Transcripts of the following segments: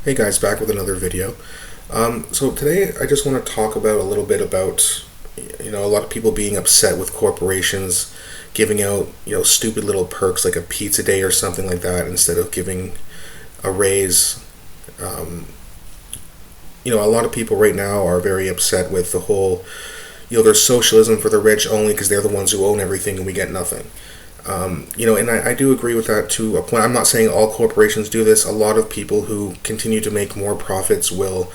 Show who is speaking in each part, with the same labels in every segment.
Speaker 1: Hey guys, back with another video. So today I just want to talk about a little bit about, a lot of people being upset with corporations giving out, stupid little perks like a pizza day or something like that instead of giving a raise. Um, a lot of people right now are very upset with the whole, there's socialism for the rich only because they're the ones who own everything and we get nothing. And I do agree with that to a point. I'm not saying all corporations do this. A lot of people who continue to make more profits will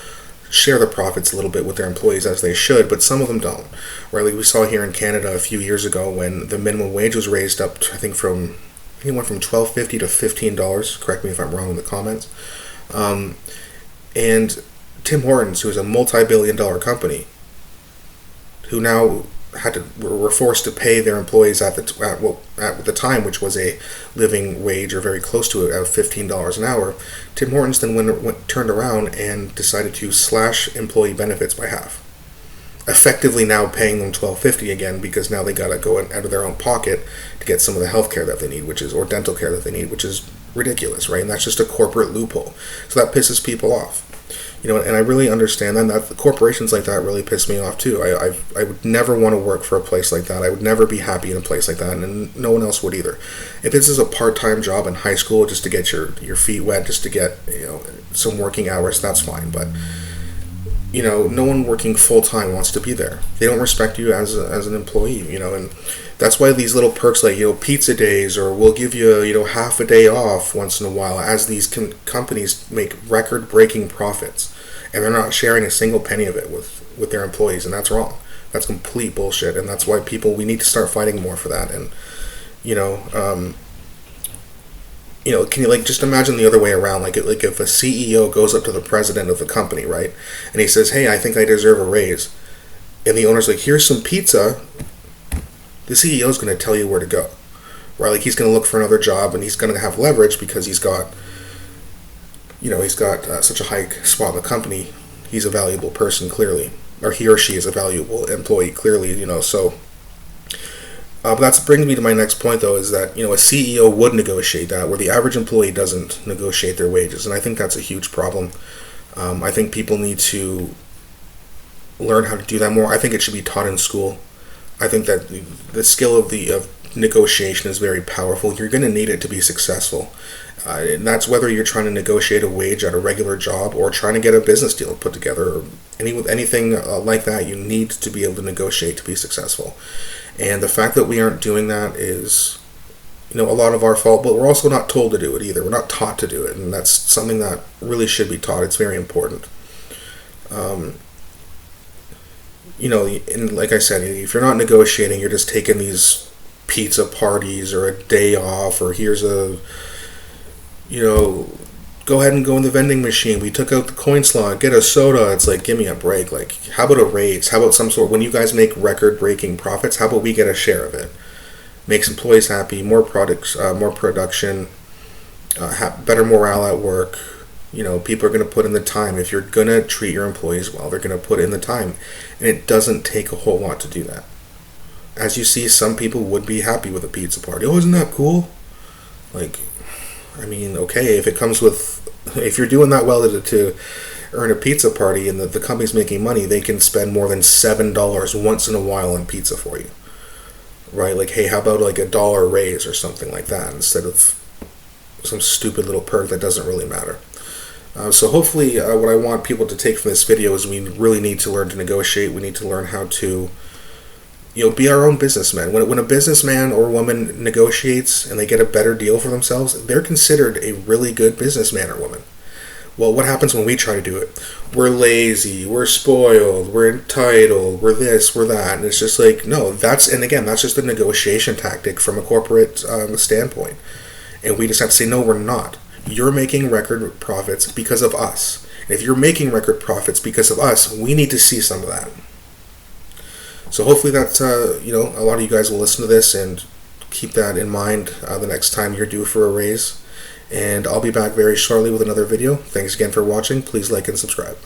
Speaker 1: share the profits a little bit with their employees as they should, but some of them don't. Right? Like we saw here in Canada a few years ago when the minimum wage was raised up to, I think it went from $12.50 to $15. Correct me if I'm wrong in the comments. And Tim Hortons, who is a multi-billion-dollar company, who now were forced to pay their employees at the time, which was a living wage or very close to it, of $15 an hour. Tim Hortons then turned around and decided to slash employee benefits by half, effectively now paying them $12.50 again because now they got to go out of their own pocket to get some of the health care that they need, or dental care that they need, which is ridiculous, right? And that's just a corporate loophole. So that pisses people off. And I really understand that corporations like that really piss me off too. I would never want to work for a place like that. I would never be happy in a place like that, and no one else would either. If this is a part-time job in high school just to get your feet wet, just to get some working hours, that's fine. But no one working full-time wants to be there. They don't respect you as an employee. And that's why these little perks like pizza days, or we'll give you half a day off once in a while, as these companies make record-breaking profits, and they're not sharing a single penny of it with their employees, and that's wrong. That's complete bullshit, and that's why we need to start fighting more for that. And can you just imagine the other way around? Like if a CEO goes up to the president of the company, right, and he says, "Hey, I think I deserve a raise," and the owner's like, "Here's some pizza." The CEO is going to tell you where to go, right? Like he's going to look for another job, and he's going to have leverage because he's got such a high spot in the company. He's a valuable person, clearly, or he or she is a valuable employee, clearly. So, but that brings me to my next point, though, is that a CEO would negotiate that, where the average employee doesn't negotiate their wages, and I think that's a huge problem. I think people need to learn how to do that more. I think it should be taught in school. I think that the skill of negotiation is very powerful. You're going to need it to be successful. And that's whether you're trying to negotiate a wage at a regular job or trying to get a business deal put together, or anything like that. You need to be able to negotiate to be successful. And the fact that we aren't doing that is, a lot of our fault, but we're also not told to do it either. We're not taught to do it, and that's something that really should be taught. It's very important. And like I said, if you're not negotiating, you're just taking these pizza parties or a day off, or here's go ahead and go in the vending machine. We took out the coin slot, get a soda. It's like, give me a break. Like, how about a raise? How about some sort, when you guys make record-breaking profits, how about we get a share of it? Makes employees happy, more products, more production, better morale at work. People are going to put in the time. If you're going to treat your employees well, they're going to put in the time. And it doesn't take a whole lot to do that. As you see, some people would be happy with a pizza party. Oh, isn't that cool? Okay, if you're doing that well to earn a pizza party and the company's making money, they can spend more than $7 once in a while on pizza for you. Right? Like, hey, how about like $1 raise or something like that instead of some stupid little perk that doesn't really matter. So hopefully what I want people to take from this video is we really need to learn to negotiate. We need to learn how to be our own businessmen. When a businessman or woman negotiates and they get a better deal for themselves, they're considered a really good businessman or woman. Well, what happens when we try to do it? We're lazy, we're spoiled, we're entitled, we're this, we're that. And it's just like, no, that's just a negotiation tactic from a corporate standpoint. And we just have to say, no, we're not. You're making record profits because of us. And if you're making record profits because of us, we need to see some of that. So hopefully that's, a lot of you guys will listen to this and keep that in mind the next time you're due for a raise. And I'll be back very shortly with another video. Thanks again for watching. Please like and subscribe.